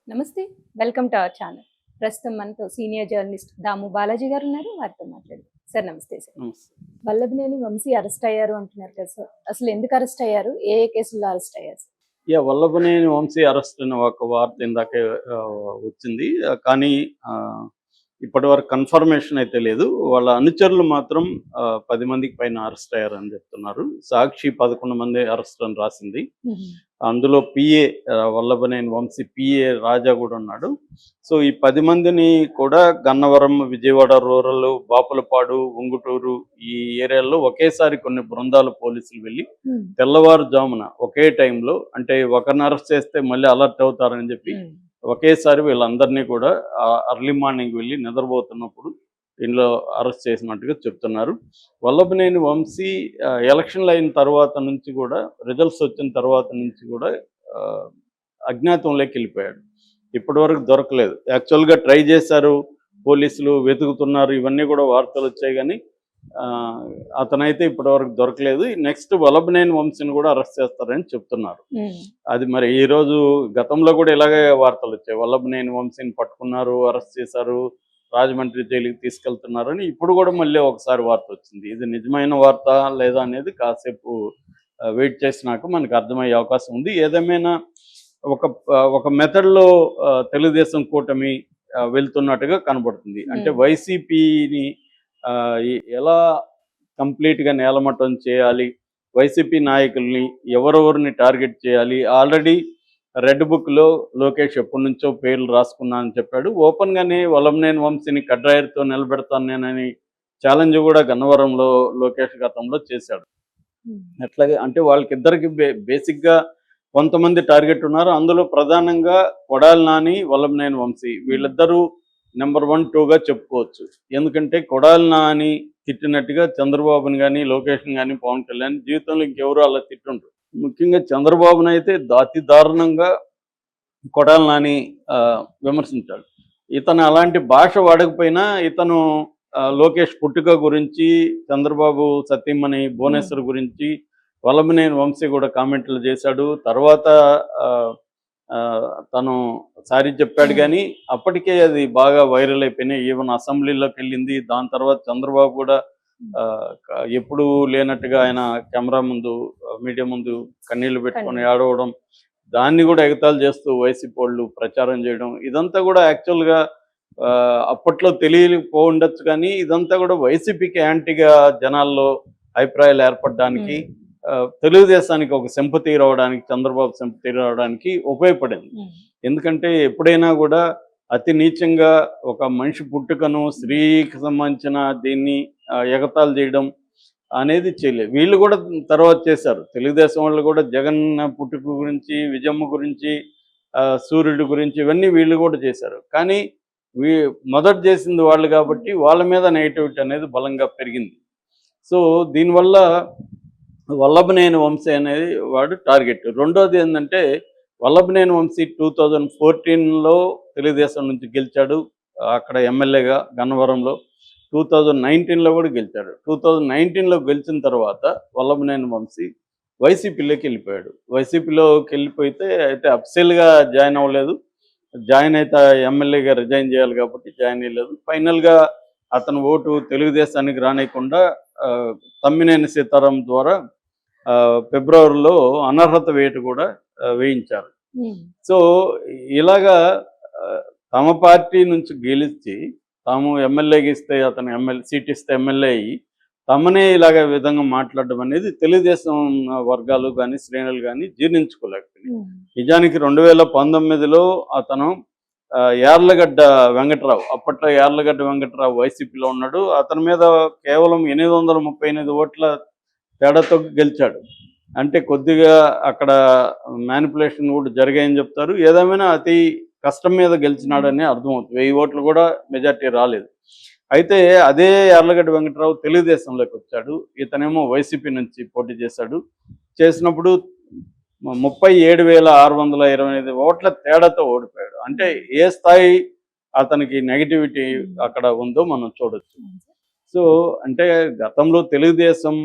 నమస్తే. Welcome to our channel. ప్రస్తుతం మనతో సీనియర్ జర్నలిస్ట్ దాము బాలాజీ గారు ఉన్నారు. వారితో మాట్లాడదాం. సార్ నమస్తే సార్. నమస్తే. వల్లభనేని వంశీ అరెస్ట్ అయ్యారు అంటున్నారు కదా సార్. అసలు ఎందుకు అరెస్ట్ అయ్యారు? ఏ ఏ కేసుల్లో అరెస్ట్ అయ్యారు సార్? వల్లభనేని వంశీ అరెస్ట్ అనే ఒక వార్త ఇందాకే వచ్చింది. కానీ ఇప్పటివరకు కన్ఫర్మేషన్ అయితే లేదు. వాళ్ళ అనుచరులు మాత్రం 10 మందికి పైన అరెస్ట్ అయ్యారని చెప్తున్నారు. సాక్షి 11 మంది అరెస్ట్ అని రాసింది. అందులో పిఏ వల్లభనేని వంశీ పిఏ రాజా కూడా ఉన్నాడు. సో ఈ 10 మందిని కూడా గన్నవరం, విజయవాడ రూరల్, బాపులపాడు, ఉంగుటూరు ఈ ఏరియాల్లో ఒకేసారి కొన్ని బృందాలు పోలీసులు వెళ్ళి తెల్లవారుజామున ఒకే టైంలో, అంటే ఒకరిని అరెస్ట్ చేస్తే మళ్ళీ అలర్ట్ అవుతారని చెప్పి ఒకేసారి వీళ్ళందరినీ కూడా అర్లీ మార్నింగ్ వెళ్ళి నిద్రపోతున్నప్పుడు దీనిలో అరెస్ట్ చేసినట్టుగా చెప్తున్నారు. వల్లభనేని వంశీ ఎలక్షన్లు అయిన తర్వాత నుంచి కూడా, రిజల్ట్స్ వచ్చిన తర్వాత నుంచి కూడా అజ్ఞాతంలోకి వెళ్ళిపోయాడు. ఇప్పటివరకు దొరకలేదు. యాక్చువల్గా ట్రై చేశారు, పోలీసులు వెతుకుతున్నారు, ఇవన్నీ కూడా వార్తలు వచ్చాయి. కానీ అతనైతే ఇప్పటివరకు దొరకలేదు. నెక్స్ట్ వల్లభనేని వంశీని కూడా అరెస్ట్ చేస్తారని చెప్తున్నారు. అది మరి ఈరోజు గతంలో కూడా ఇలాగే వార్తలు వచ్చాయి. వల్లభనేని వంశీని పట్టుకున్నారు, అరెస్ట్ చేశారు, రాజమండ్రి జైలుకి తీసుకెళ్తున్నారని ఇప్పుడు కూడా మళ్ళీ ఒకసారి వార్త వచ్చింది. ఇది నిజమైన వార్త లేదా అనేది కాసేపు వెయిట్ చేసినాక మనకు అర్థమయ్యే అవకాశం ఉంది. ఏదేమైనా ఒక మెథడ్లో తెలుగుదేశం కూటమి వెళ్తున్నట్టుగా కనబడుతుంది. అంటే వైసీపీని ఎలా కంప్లీట్గా నేలమట్టం చేయాలి, వైసీపీ నాయకుల్ని ఎవరెవరిని టార్గెట్ చేయాలి. ఆల్రెడీ రెడ్ బుక్లో లోకేష్ ఎప్పటి నుంచో పేర్లు రాసుకున్నా అని చెప్పాడు. ఓపెన్గానే వల్లభనేని వంశీని కడ్రాయర్తో నిలబెడతాను నేనని ఛాలెంజ్ కూడా గన్నవరంలో లోకేష్ గతంలో చేశాడు. అట్లాగే అంటే వాళ్ళకిద్దరికి బేసిక్గా కొంతమంది టార్గెట్ ఉన్నారు. అందులో ప్రధానంగా కొడాలి నాని, వల్లభనేని వంశీ వీళ్ళిద్దరూ నెంబర్ 1, 2గా చెప్పుకోవచ్చు. ఎందుకంటే కొడాలి నాని తిట్టినట్టుగా చంద్రబాబుని కానీ, లోకేష్ని కానీ, పవన్ కళ్యాణ్ జీవితంలో ఇంకెవరూ అలా తిట్టుంటారు. ముఖ్యంగా చంద్రబాబుని అయితే అతి దారుణంగా కొడాలి నాని విమర్శించాడు. ఇతను అలాంటి భాష వాడకపోయినా ఇతను లోకేష్ పుట్టుక గురించి, చంద్రబాబు సతీమణి భువనేశ్వర్ గురించి వల్లభనేని వంశీ కూడా కామెంట్లు చేశాడు. తర్వాత తను సారీ చెప్పాడు. కానీ అప్పటికే అది బాగా వైరల్ అయిపోయినాయి. ఈవెన్ అసెంబ్లీలోకి వెళ్ళింది. దాని తర్వాత చంద్రబాబు కూడా ఎప్పుడు లేనట్టుగా ఆయన కెమెరా ముందు, మీడియా ముందు కన్నీళ్లు పెట్టుకొని ఆడవడం, దాన్ని కూడా ఎగతాళి చేస్తూ వైసీపీ వాళ్ళు ప్రచారం చేయడం, ఇదంతా కూడా యాక్చువల్గా అప్పట్లో తెలియకపోవచ్చు. కానీ ఇదంతా కూడా వైసీపీకి యాంటీగా జనాల్లో అభిప్రాయాలు ఏర్పడడానికి, తెలుగుదేశానికి ఒక సింపతి రావడానికి, చంద్రబాబు సింపతి రావడానికి ఉపయోగపడింది. ఎందుకంటే ఎప్పుడైనా కూడా అతి నీచంగా ఒక మనిషి పుట్టుకను, స్త్రీకి సంబంధించిన దీన్ని ఎగతాళి చేయడం అనేది చేయలేదు. వీళ్ళు కూడా తర్వాత చేశారు. తెలుగుదేశం వాళ్ళు కూడా జగన్ పుట్టుక గురించి, విజయమ్మ గురించి, సూర్యుడి గురించి ఇవన్నీ వీళ్ళు కూడా చేశారు. కానీ మొదట చేసింది వాళ్ళు కాబట్టి వాళ్ళ మీద నెగిటివిటీ అనేది బలంగా పెరిగింది. సో దీనివల్ల వల్లభనేని వంశీ అనేది వాడు టార్గెట్. రెండోది ఏంటంటే వల్లభనేని వంశీ 2014లో తెలుగుదేశం నుంచి గెలిచాడు. అక్కడ ఎమ్మెల్యేగా గన్నవరంలో. 2019లో కూడా గెలిచాడు. 2019లో గెలిచిన తర్వాత వల్లభనేని వంశీ వైసీపీలోకి వెళ్ళిపోయాడు. వైసీపీలోకి వెళ్ళిపోతే అయితే అఫీషియల్గా జాయిన్ అవ్వలేదు. జాయిన్ అయితే ఎమ్మెల్యేగా రిజైన్ చేయాలి కాబట్టి జాయిన్ అయ్యలేదు. ఫైనల్గా అతను ఓటు తెలుగుదేశానికి రానియకుండా తమ్మినేని సీతారాం ద్వారా ఫిబ్రవరిలో అనర్హత వేటు కూడా వేయించారు. సో ఇలాగా తమ పార్టీ నుంచి గెలిచి తాము ఎమ్మెల్యేకి ఇస్తే, అతను సీట్ ఇస్తే ఎమ్మెల్యే అయ్యి తమనే ఇలాగ విధంగా మాట్లాడడం అనేది తెలుగుదేశం వర్గాలు కానీ, శ్రేణులు కానీ జీర్ణించుకోలేకపోయినాయి. నిజానికి 2019లో అతను యార్లగడ్డ వెంకట్రావు, అప్పట్లో యార్లగడ్డ వెంకట్రావు వైసీపీలో ఉన్నాడు. అతని మీద కేవలం 838 ఓట్ల తేడాతో గెలిచాడు. అంటే కొద్దిగా అక్కడ మ్యానిపులేషన్ కూడా జరిగాయని చెప్తారు. ఏదేమైనా అతి కష్టం మీద గెలిచినాడని అర్థమవుతుంది. 1000 ఓట్లు కూడా మెజార్టీ రాలేదు. అయితే అదే యార్లగడ్డ వెంకట్రావు తెలుగుదేశంలోకి వచ్చాడు. ఇతనేమో వైసీపీ నుంచి పోటీ చేశాడు. చేసినప్పుడు 37,625 ఓట్ల తేడాతో ఓడిపోయాడు. అంటే ఏ స్థాయి అతనికి నెగిటివిటీ అక్కడ ఉందో మనం చూడొచ్చు. సో అంటే గతంలో తెలుగుదేశం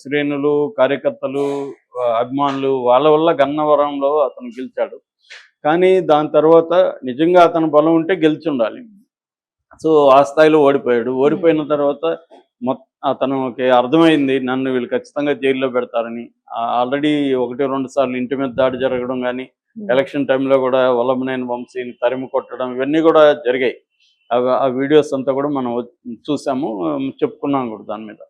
శ్రేణులు, కార్యకర్తలు, అభిమానులు వాళ్ళ వల్ల గన్నవరంలో అతను గెలిచాడు. కానీ దాని తర్వాత నిజంగా అతను బలం ఉంటే గెలిచి ఉండాలి. సో ఆ స్థాయిలో ఓడిపోయాడు. ఓడిపోయిన తర్వాత అతనికి అర్థమైంది నన్ను వీళ్ళు ఖచ్చితంగా జైల్లో పెడతారని. ఆల్రెడీ 1, 2 సార్లు ఇంటి మీద దాడి జరగడం కానీ, ఎలక్షన్ టైంలో కూడా వల్లభనేని వంశీని తరిమి కొట్టడం ఇవన్నీ కూడా జరిగాయి. ఆ వీడియోస్ అంతా కూడా మనం చూసాము, చెప్పుకున్నాం కూడా దాని మీద.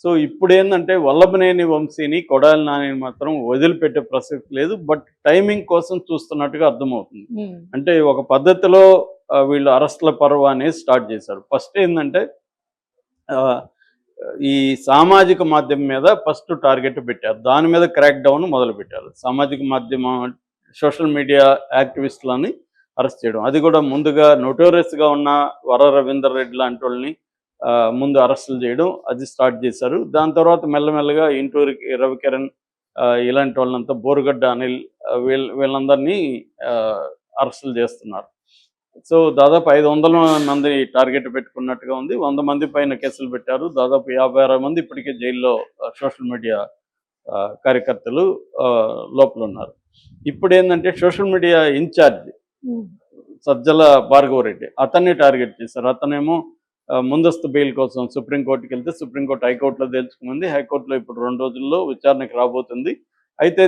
సో ఇప్పుడు ఏంటంటే వల్లభనేని వంశీని, కొడాలి నానిని మాత్రం వదిలిపెట్టే ప్రసక్తి లేదు. బట్ టైమింగ్ కోసం చూస్తున్నట్టుగా అర్థమవుతుంది. అంటే ఒక పద్ధతిలో వీళ్ళు అరెస్ట్ల పర్వ అనేది స్టార్ట్ చేశారు. ఫస్ట్ ఏంటంటే ఈ సామాజిక మాధ్యమం మీద ఫస్ట్ టార్గెట్ పెట్టారు. దాని మీద క్రాక్ డౌన్ మొదలు పెట్టారు. సామాజిక మాధ్యమం సోషల్ మీడియా యాక్టివిస్టులని అరెస్ట్ చేయడం, అది కూడా ముందుగా నోటోరియస్గా ఉన్న వర రవీందర్ రెడ్డి లాంటి వాళ్ళని ముందు అరెస్టులు చేయడం, అది స్టార్ట్ చేశారు. దాని తర్వాత మెల్లమెల్లగా ఇంటూరి రవికిరణ్ ఇలాంటి వాళ్ళంతా, బోరుగడ్డ అనిల్ వీళ్ళందరినీ అరెస్టులు చేస్తున్నారు. సో దాదాపు 500 మంది టార్గెట్ పెట్టుకున్నట్టుగా ఉంది. 100 మంది పైన కేసులు పెట్టారు. దాదాపు 56 మంది ఇప్పటికే జైల్లో సోషల్ మీడియా కార్యకర్తలు లోపల ఉన్నారు. ఇప్పుడు ఏంటంటే social media incharge Sajjala Bhargav Reddy అతన్ని టార్గెట్ చేశారు. అతనేమో ముందస్తు బెయిల్ కోసం సుప్రీంకోర్టుకి వెళ్తే సుప్రీంకోర్టు హైకోర్టులో తెలుసుకుంది. హైకోర్టులో ఇప్పుడు 2 రోజుల్లో విచారణకు రాబోతుంది. అయితే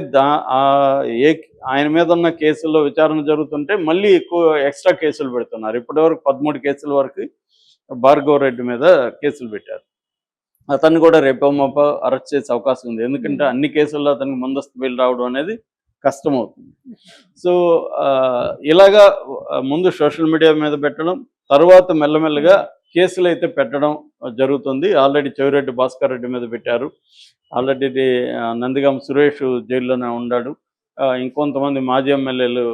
ఆయన మీద ఉన్న కేసుల్లో విచారణ జరుగుతుంటే మళ్ళీ ఎక్కువ ఎక్స్ట్రా కేసులు పెడుతున్నారు. ఇప్పటివరకు 13 కేసుల వరకు భార్గవరెడ్డి మీద కేసులు పెట్టారు. అతన్ని కూడా రేపో మాపో అరెస్ట్ చేసే అవకాశం ఉంది. ఎందుకంటే అన్ని కేసుల్లో అతనికి ముందస్తు బెయిల్ రావడం అనేది కష్టమవుతుంది. సో ఇలాగా ముందు సోషల్ మీడియా మీద పెట్టడం, తర్వాత మెల్లమెల్లగా కేసులు అయితే పెట్టడం జరుగుతుంది. ఆల్రెడీ చెవిరెడ్డి భాస్కర్ రెడ్డి మీద పెట్టారు. ఆల్రెడీ నందిగామ సురేష్ జైల్లోనే ఉన్నాడు. ఇంకొంతమంది మాజీ ఎమ్మెల్యేలు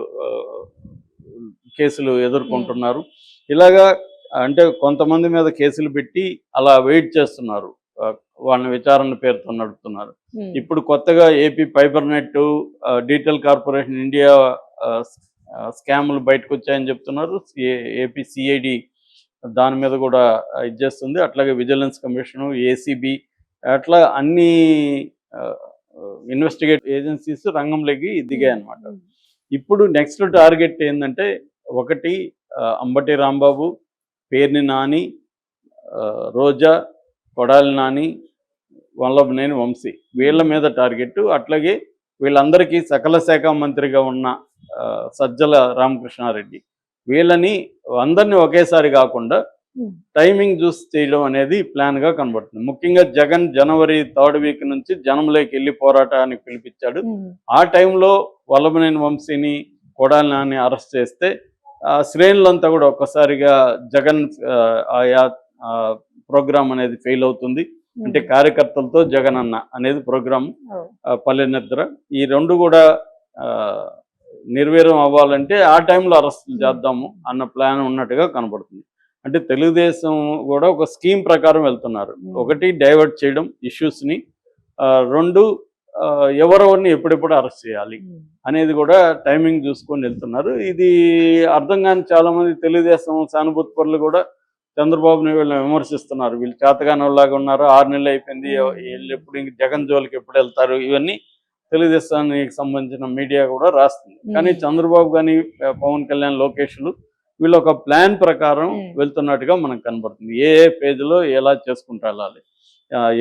కేసులు ఎదుర్కొంటున్నారు. ఇలాగా అంటే కొంతమంది మీద కేసులు పెట్టి అలా వెయిట్ చేస్తున్నారు, వాళ్ళని విచారణ పేరుతో నడుపుతున్నారు. ఇప్పుడు కొత్తగా AP fibre net, detail corporation India స్కాములు బయటకు వచ్చాయని చెప్తున్నారు. ఏపీ సిఐడి దాని మీద కూడా ఇది చేస్తుంది. అట్లాగే విజిలెన్స్ కమిషను, ఏసీబీ, అట్లా అన్ని ఇన్వెస్టిగేట్ ఏజెన్సీస్ రంగంలోకి దిగాయి అన్నమాట. ఇప్పుడు నెక్స్ట్ టార్గెట్ ఏంటంటే, ఒకటి అంబటి రాంబాబు, పేర్ని నాని, రోజా, కొడాలి నాని, వల్లభనేని వంశీ, వీళ్ళ మీద టార్గెట్. అట్లాగే వీళ్ళందరికీ సకల శాఖ మంత్రిగా ఉన్న సజ్జల రామకృష్ణారెడ్డి, వీళ్ళని అందరినీ ఒకేసారి కాకుండా టైమింగ్ చూసి చేయడం అనేది ప్లాన్గా కనబడుతుంది. ముఖ్యంగా జగన్ జనవరి 3rd వీక్ నుంచి జనంలోకి వెళ్ళి పోరాటానికి పిలిపించాడు. ఆ టైంలో వల్లభనేని వంశీని, కొడాలి నాని అరెస్ట్ చేస్తే శ్రేణులంతా కూడా ఒక్కసారిగా జగన్ ప్రోగ్రామ్ అనేది ఫెయిల్ అవుతుంది. అంటే కార్యకర్తలతో జగన్ అన్న అనేది ప్రోగ్రామ్, పల్లె నిద్ర, ఈ 2 కూడా నిర్వీర్యం అవ్వాలంటే ఆ టైంలో అరెస్టులు చేద్దాము అన్న ప్లాన్ ఉన్నట్టుగా కనబడుతుంది. అంటే తెలుగుదేశం కూడా ఒక స్కీమ్ ప్రకారం వెళ్తున్నారు. ఒకటి డైవర్ట్ చేయడం ఇష్యూస్ని, 2 ఎవరెవరిని ఎప్పుడెప్పుడు అరెస్ట్ చేయాలి అనేది కూడా టైమింగ్ చూసుకొని వెళ్తున్నారు. ఇది అర్థం కాని చాలామంది తెలుగుదేశం సానుభూతి పరులు కూడా చంద్రబాబుని వీళ్ళని విమర్శిస్తున్నారు. వీళ్ళు చేతగాని వాళ్ళలాగా ఉన్నారు, 6 నెలలు అయిపోయింది, వీళ్ళు ఎప్పుడు ఇంక జగన్ జోలికి ఎప్పుడు వెళ్తారు, ఇవన్నీ తెలుగుదేశానికి సంబంధించిన మీడియా కూడా రాస్తుంది. కానీ చంద్రబాబు కానీ, పవన్ కళ్యాణ్, లోకేష్లు వీళ్ళు ఒక ప్లాన్ ప్రకారం వెళ్తున్నట్టుగా మనకు కనబడుతుంది. ఏ పేజీలో ఎలా చేసుకుంటూ వెళ్ళాలి,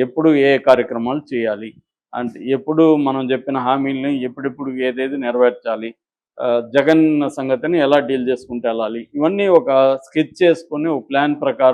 ఎప్పుడు ఏ కార్యక్రమాలు చేయాలి, అంటే ఎప్పుడు మనం చెప్పిన హామీలని ఎప్పుడెప్పుడు ఏదేది నెరవేర్చాలి, జగన్ సంగతిని ఎలా డీల్ చేసుకుంటూ వెళ్ళాలి, ఇవన్నీ ఒక స్కెచ్ చేసుకొని ఒక ప్లాన్ ప్రకారం